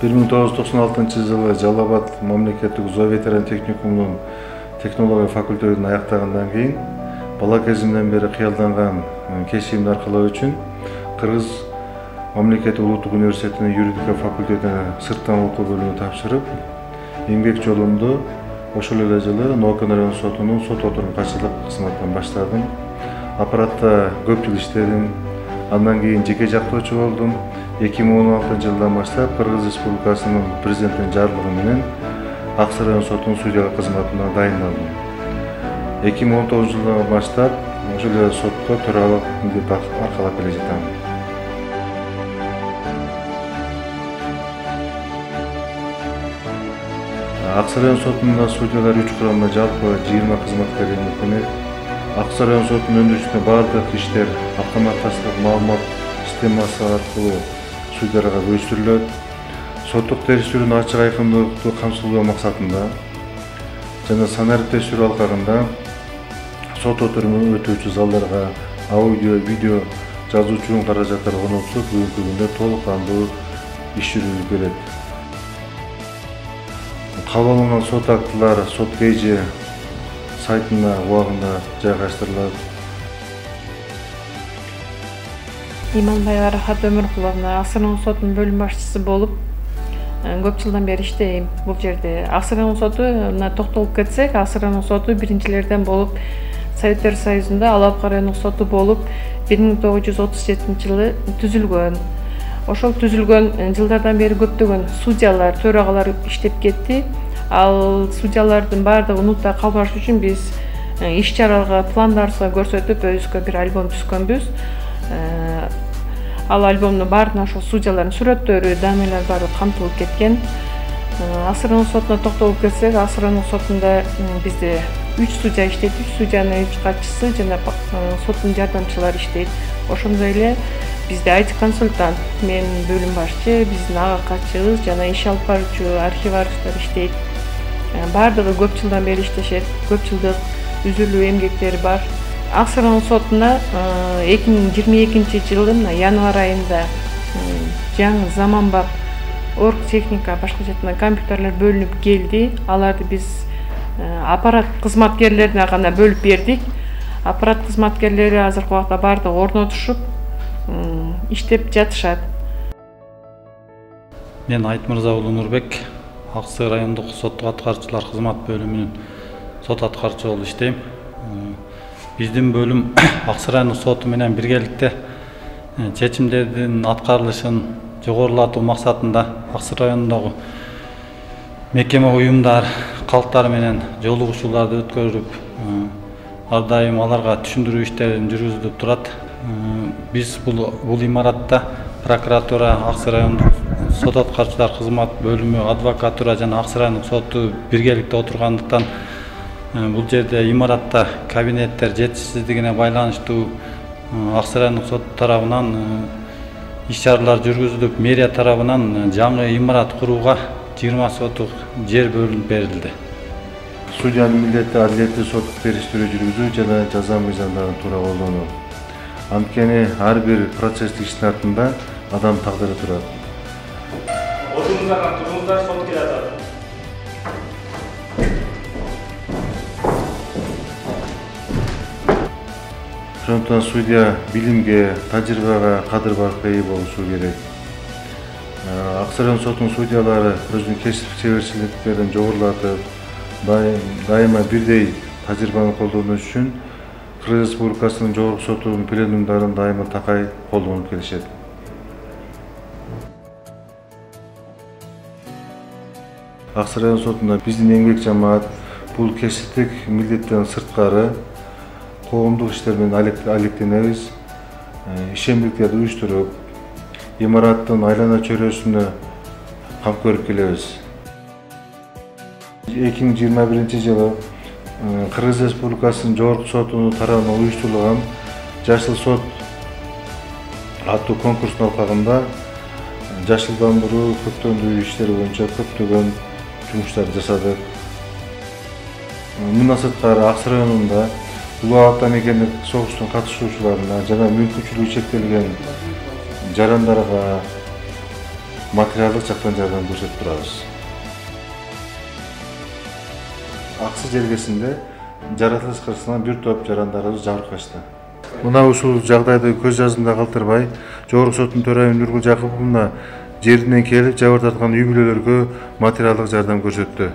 1996-жылы Жалал Абад мамлекеттик зооветеринар техникумунун технология факультетин аяктагандан кийин бала кезимден бери кыялданган кесибимди аркалоо үчүн Кыргыз мамлекеттик улуттук университетинин юридика факультетине сырттан окуу бөлүмүн тапшырып, эмгек жолумду ошол эле жылы Ноокон райондук сотунун сот отурумчулук кызматынан баштадым. Аппаратта көп жыл иштедим. Андан кийин жеке жактоочу болдум. 2016-жылдан баштап Кыргыз Республикасынын президентинин жарлыгы менен Аксы район сотунун судья кызматына дайындалдым. 2019-жылдан баштап ошол эле сотто төралык милдет аркалап келе жатам. Аксы район сотунда судьялар 3 курамда жалпы 20 кызматкер эмгектенет. Аксы район сотунун өндүрүшүндө бардык иштер автоматташтырылып маалымат системасы аркылуу судьяларга бөлүштүрүлөт. Соттук териштирүүнүн ачык айкындыктуу камсыздоо максатында жана санарип териштирүү алкагында сот отуруму өтүүчү залдарга аудио, видео жазуучунун каражаттары орнотулуп, бүгүнкү күндө толук кандуу иш жүрүлүп келет. Кабыл алынган сот актылары сот кейжи сайтына убагында жайгаштырылат. Иманбаева Рахат Өмүркуловна Аксы райондук сотунун бөлүм башчысы болуп, көп жылдан бери иштейм бул жерде. Аксы райондук сотуна токтолуп кетсек, Аксы райондук соту биринчилерден болуп, Советтер Союзунда Алапка райондук соту болуп 1937-жылы түзүлгөн. Ошол түзүлгөн жылдардан бери көптөгөн судьялар, төрагалар иштеп кетти. Ал судьялардын баардыгы унутта калбаш үчүн биз иш-чараларга, пландарыбызга көрсөтүп, өзүбүзгө бир альбом түзгөнбүз. Ал альбомдун баарына ошол судьялардын сүрөттөрү, данныйлар баары камтылып кеткен. Аксы райондук сотуна токтолуп кетсек, Аксы райондук сотунда бизде 3 судья иштейт, 3 судьянын 3 катчысы жана соттун жардамчылары иштейт. Ошондой эле бизде IT-консультант, мен бөлүм башчы, биздин ага катчыбыз жана иш алып баруучу архиваристтер иштейт. Баардыгы көп жылдан бери иштешет, көп жылдык үзүлүү эмгектери бар. Аксы райондук сотуна 2022-жылдын январь айында жаңы заманбап орг техника, башка жактан компьютерлер бөлүнүп келди. Аларды биз аппарат кызматкерлерине гана бөлүп бердик. Аппарат кызматкерлери азыркы убакта баардыгы орнотушуп иштеп жатышат. Мен Айтмырза уулу Нурбек, Аксы райондук соттук аткаруучулар кызмат бөлүмүнүн сот аткаруучу болуп иштейм. Биздин бөлүм Аксы райондук соту менен биргеликте чечимдердин аткарылышын жогорулатуу максатында Аксы районундагы мекеме, уюмдар, калктар менен жолугушууларды өткөрүп, ар дайым аларга түшүндүрүү иштерин жүргүзүлүп турат. Биз бул имаратта прокуратура, Аксы райондук сот аткаруучулар кызмат бөлүмү, адвокатура жана Аксы райондук соту биргеликте отургандыктан бул жерде имаратта кабинеттер жетишсиздигине байланыштуу Аксы райондук сот тарабынан иш-чаралар жүргүзүлүп, мэрия тарабынан жаңы имарат курууга 20 сотук жер бөлүнүп берилди. Судьянын милдети адилеттүү соттук териштирүү жүргүзүү жана жаза мыйзамдарын туура колдонуу. Анткени ар бир процесстик иштин артында адам тагдыры турат. Отурумуздардан туруңуздар, сот келе атат. Ошондуктан судья билимге, тажрыйбага кадыр баркка ээ болушу керек. Аксы райондук сотунун судьялары өзүнүн кесиптик чеберчиликтерин жогорулатып, дайыма бирдей тажрыйбаны колдонуу үчүн Кыргыз Республикасынын жогорку сотунун пленумдарын дайыма такай колдонуп келишет. Аксы райондук сотунда биздин эмгек жамаат бул кесиптик милдеттен сырткары коомдук иштер менен алектенебиз, ишемдиктерди уюштуруп, имараттын айлана чөйрөсүнө кам көрүп келебиз. 2021-жылы Кыргыз Республикасынын жогорку сотунун тарабынан уюштурулган Жашыл сот аттуу конкурстун алкагында жашылдандыруу, көктөмдүү иштери боюнча көптөгөн жумуштар жасадык. Мындан сырткары Аксы районунда улуу атамекендик согуштун катышуучуларына жана мүмкүнчүлүгү чектелген жарандарга материалдык жактан жардам көрсөтүп турабыз. Аксы жергесинде жаратылыш кырсынан бир топ жарандарыбыз жабыркашты. Мына ушул жагдайды көз жазында калтырбай, Жогорку соттун төрайымы Нургул Жакыповна жеринен келип жабыр тарткан үй бүлөлөргө материалдык жардам көрсөттү.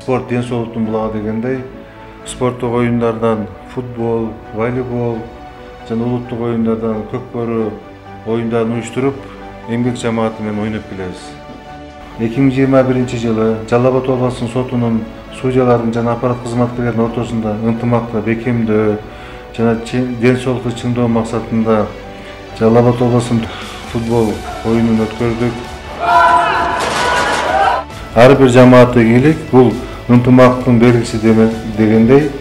Спорт ден соолуктун булагы дегендей, спорттук оюндардан футбол, волейбол жана улуттук оюндардан көкбөрү оюндарын уюштуруп, эмгек жамааты менен ойноп келебиз. 2021-жылы Жалал Абад областынын сотунун судьялардын жана аппарат кызматкерлеринин ортосунда ынтымакты бекемдөө жана ден соолукту чыңдоо максатында Жалал Абад областынын футбол оюнун өткөрдүк. Ар бир жамааттык бийлик бул ынтымактын белгиси дегендей,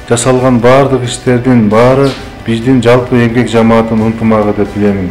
жасалган баардык иштердин баары биздин жалпы эмгек жамаатынын ынтымагы деп билемин.